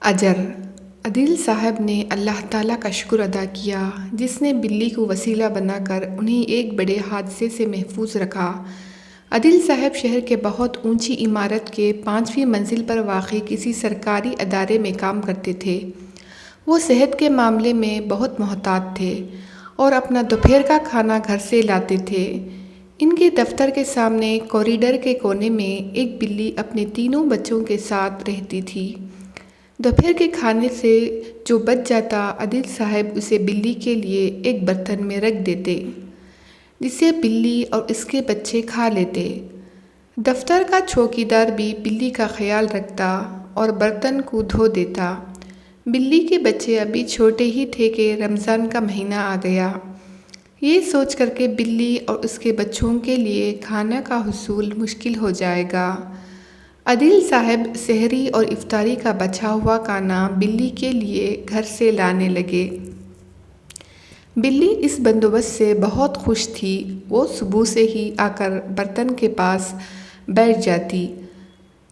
اجر عدیل صاحب نے اللہ تعالیٰ کا شکر ادا کیا جس نے بلی کو وسیلہ بنا کر انہیں ایک بڑے حادثے سے محفوظ رکھا۔ عدیل صاحب شہر کے بہت اونچی عمارت کے 5ویں منزل پر واقع کسی سرکاری ادارے میں کام کرتے تھے۔ وہ صحت کے معاملے میں بہت محتاط تھے اور اپنا دوپہر کا کھانا گھر سے لاتے تھے۔ ان کے دفتر کے سامنے کوریڈور کے کونے میں ایک بلی اپنے 3 بچوں کے ساتھ رہتی تھی۔ دوپہر کے کھانے سے جو بچ جاتا عدیل صاحب اسے بلی کے لیے ایک برتن میں رکھ دیتے جسے بلی اور اس کے بچے کھا لیتے۔ دفتر کا چوکیدار بھی بلی کا خیال رکھتا اور برتن کو دھو دیتا۔ بلی کے بچے ابھی چھوٹے ہی تھے کہ رمضان کا مہینہ آ گیا۔ یہ سوچ کر کہ بلی اور اس کے بچوں کے لیے کھانا کا حصول مشکل ہو جائے گا، عدیل صاحب سحری اور افطاری کا بچا ہوا کھانا بلی کے لیے گھر سے لانے لگے۔ بلی اس بندوبست سے بہت خوش تھی۔ وہ صبح سے ہی آ کر برتن کے پاس بیٹھ جاتی۔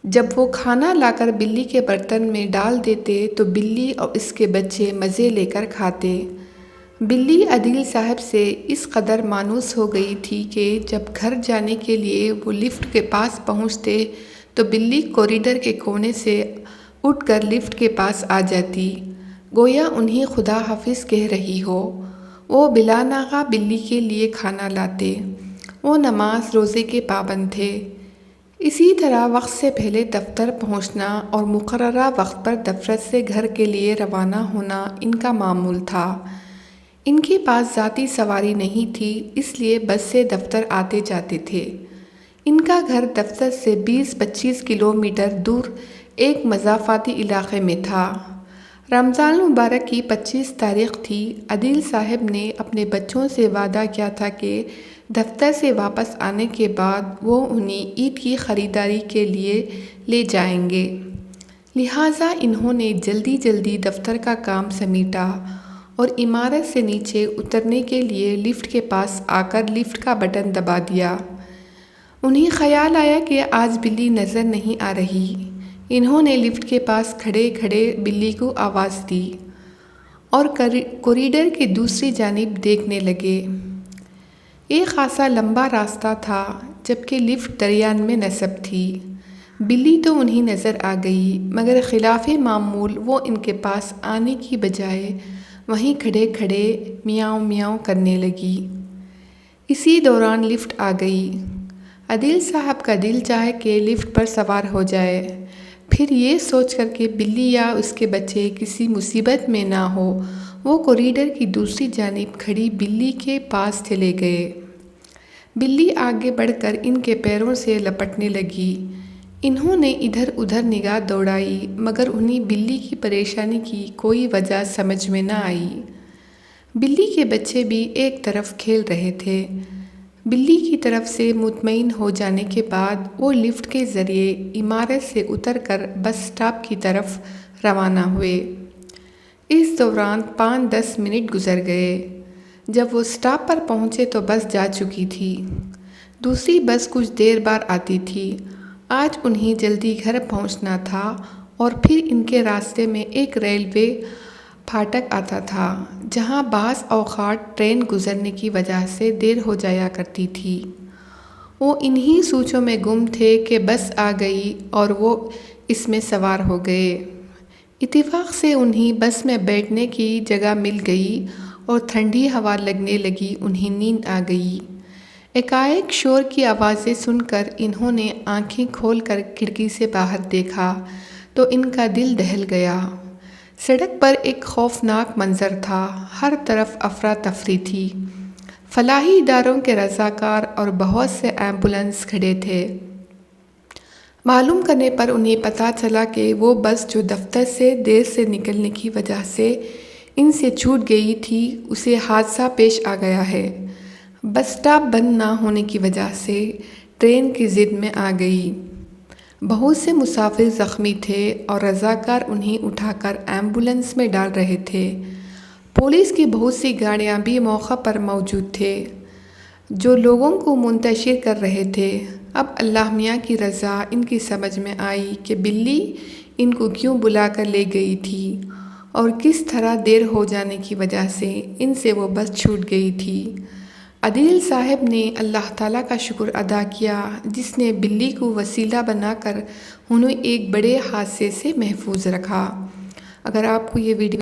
جب وہ کھانا لا کر بلی کے برتن میں ڈال دیتے تو بلی اور اس کے بچے مزے لے کر کھاتے۔ بلی عدیل صاحب سے اس قدر مانوس ہو گئی تھی کہ جب گھر جانے کے لیے وہ لفٹ کے پاس پہنچتے تو بلی کوریڈور کے کونے سے اٹھ کر لفٹ کے پاس آ جاتی، گویا انہیں خدا حافظ کہہ رہی ہو۔ وہ بلا ناغہ بلی کے لیے کھانا لاتے۔ وہ نماز روزے کے پابند تھے۔ اسی طرح وقت سے پہلے دفتر پہنچنا اور مقررہ وقت پر دفتر سے گھر کے لیے روانہ ہونا ان کا معمول تھا۔ ان کے پاس ذاتی سواری نہیں تھی، اس لیے بس سے دفتر آتے جاتے تھے۔ ان کا گھر دفتر سے 20-25 کلومیٹر دور ایک مضافاتی علاقے میں تھا۔ رمضان المبارک کی 25 تاریخ تھی۔ عدیل صاحب نے اپنے بچوں سے وعدہ کیا تھا کہ دفتر سے واپس آنے کے بعد وہ انہیں عید کی خریداری کے لیے لے جائیں گے، لہٰذا انہوں نے جلدی دفتر کا کام سمیٹا اور عمارت سے نیچے اترنے کے لیے لفٹ کے پاس آ کر لفٹ کا بٹن دبا دیا۔ انہیں خیال آیا کہ آج بلی نظر نہیں آ رہی۔ انہوں نے لفٹ کے پاس کھڑے بلی کو آواز دی اور کوریڈور کی دوسری جانب دیکھنے لگے۔ ایک خاصا لمبا راستہ تھا جبکہ لفٹ درمیان میں نصب تھی۔ بلی تو انہیں نظر آ گئی، مگر خلاف معمول وہ ان کے پاس آنے کی بجائے وہیں کھڑے میاؤں میاؤں کرنے لگی۔ اسی دوران لفٹ آ گئی۔ عدیل صاحب کا دل چاہے کہ لفٹ پر سوار ہو جائے، پھر یہ سوچ کر کہ بلی یا اس کے بچے کسی مصیبت میں نہ ہو، وہ کوریڈور کی دوسری جانب کھڑی بلی کے پاس چلے گئے۔ بلی آگے بڑھ کر ان کے پیروں سے لپٹنے لگی۔ انہوں نے ادھر ادھر نگاہ دوڑائی، مگر انہیں بلی کی پریشانی کی کوئی وجہ سمجھ میں نہ آئی۔ بلی کے بچے بھی ایک طرف کھیل رہے تھے۔ بلی کی طرف سے مطمئن ہو جانے کے بعد وہ لفٹ کے ذریعے عمارت سے اتر کر بس اسٹاپ کی طرف روانہ ہوئے۔ اس دوران 5-10 منٹ گزر گئے۔ جب وہ اسٹاپ پر پہنچے تو بس جا چکی تھی۔ دوسری بس کچھ دیر بعد آتی تھی۔ آج انہیں جلدی گھر پہنچنا تھا اور پھر ان کے راستے میں ایک ریلوے پھاٹک آتا تھا جہاں بعض اوقات ٹرین گزرنے کی وجہ سے دیر ہو جایا کرتی تھی۔ وہ انہی سوچوں میں گم تھے کہ بس آ گئی اور وہ اس میں سوار ہو گئے۔ اتفاق سے انہیں بس میں بیٹھنے کی جگہ مل گئی اور ٹھنڈی ہوا لگنے لگی۔ انہیں نیند آ گئی۔ ایک شور کی آوازیں سن کر انہوں نے آنکھیں کھول کر کھڑکی سے باہر دیکھا تو ان کا دل دہل گیا۔ سڑک پر ایک خوفناک منظر تھا۔ ہر طرف افراتفری تھی۔ فلاحی اداروں کے رضاکار اور بہت سے ایمبولینس کھڑے تھے۔ معلوم کرنے پر انہیں پتہ چلا کہ وہ بس جو دفتر سے دیر سے نکلنے کی وجہ سے ان سے چھوٹ گئی تھی، اسے حادثہ پیش آ گیا ہے۔ بس اسٹاپ بند نہ ہونے کی وجہ سے ٹرین کی زد میں آ گئی۔ بہت سے مسافر زخمی تھے اور رضاکار انہیں اٹھا کر ایمبولینس میں ڈال رہے تھے۔ پولیس کی بہت سی گاڑیاں بھی موقع پر موجود تھے جو لوگوں کو منتشر کر رہے تھے۔ اب اللہ میاں کی رضا ان کی سمجھ میں آئی کہ بلی ان کو کیوں بلا کر لے گئی تھی اور کس طرح دیر ہو جانے کی وجہ سے ان سے وہ بس چھوٹ گئی تھی۔ عدیل صاحب نے اللہ تعالیٰ کا شکر ادا کیا جس نے بلی کو وسیلہ بنا کر انہیں ایک بڑے حادثے سے محفوظ رکھا۔ اگر آپ کو یہ ویڈیو